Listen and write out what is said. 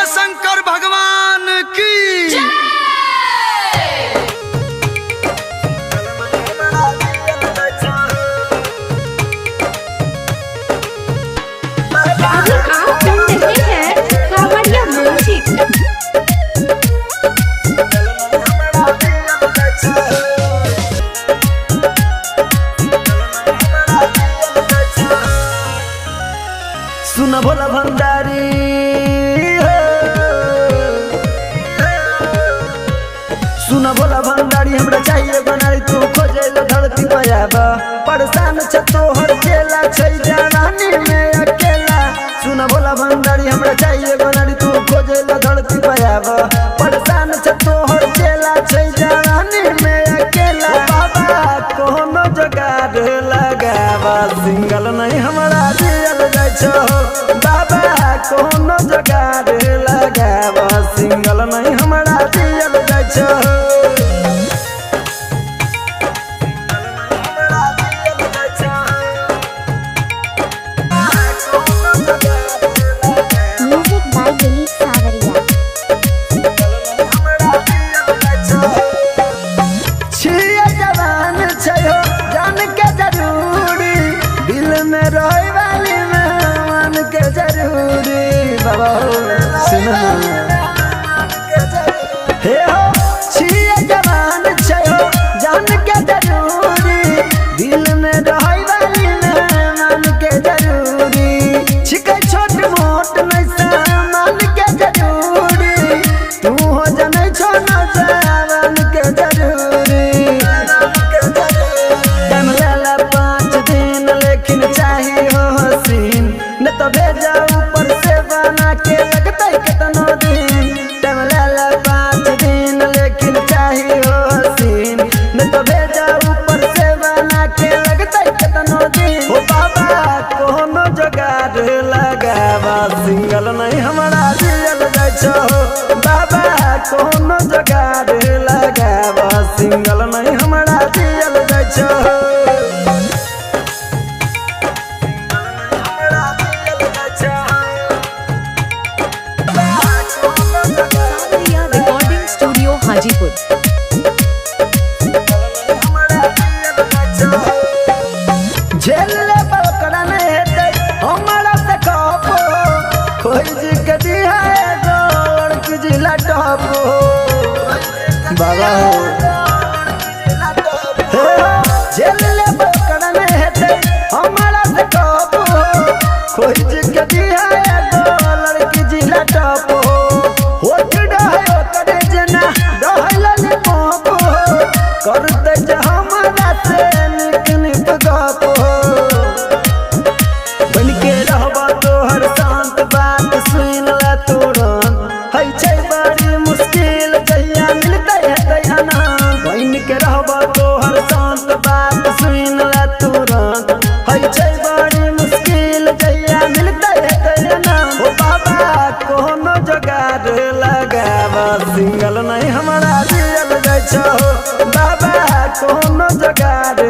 बोलो शंकर भगवान की। अभी आप सुन रहे हैं कांवड़िया म्यूजिक। सुन भोला भंडारी सुन भोला भंडारी हमरा चाहिए बनारी तू खोजे लो धरती पयाबा परेशान छ तोहर चेला छै जवानी में अकेला। सुन भोला भंडारी हमरा चाहिए बनारी तू खोजे लो धरती पयाबा परेशान छ तोहर चेला छै जवानी में अकेला। बाबा कोनो जगाड़ लगावा सिंगल नहीं हमरा दियल जाय छो। बाबा कोनो जगाड़ लगावा सिंगल नहीं हमरा दियल जाय छो। म्यूजिक बाय दिलीप सावरिया। छिया जवान छयो जान के जरूरी दिल में रोए वाली मेहमान के जरूरी। बाबा सुनो हे हो छिया जवान छयो जान के जरूरी दिल में रोए वाली मेहमान के जरूरी। छिकै छोट मोट नहीं सामान के जरूरी तू हो जनै छो न जवान के जरूरी। टाइम लेला 5 दिन लेकिन चाहिए हो हसीन न तो भेजा ऊपर से बना के लगतै कितनो दिन। टाइम लेला 5 दिन लेकिन चाहिए हो हसीन न तो भेजा ऊपर से बना के लगतै कितनो दिन। ओ बाबा कोनो जगाड़ लगावा सिंगल नहीं हमरा दियल जाय छो। बाबा कोनो जगाड़ लगावा सिंगल नहीं हमरा दियल जाय छो। Recording studio Hajipur. झेले बकरा नहीं हेतै हमरा से कहो खोज के दिया गोड़ की जिला टॉप बाबा हो झेले बकरा नहीं हेतै हमरा से कहो खोज के दिया गोड़ की जिला टॉप होठ डहे करे जना डहल पोप करते जे हमरा से निक निक गप बन के रहबा तोहर शांत बात सुन ला तुरंत है छै बड़ी मुश्किल जहिया मिलते हेतै आनंद। बन के रहबा तोहर शांत बात सुन ला तुरंत है छै बड़ी मुश्किल जहिया मिलते हेतै आनंद। ओ बाबा कोनो जगाड़ लगावा सिंगल नहीं हमरा दियल जाय छो। बाबा कोनो जगाड़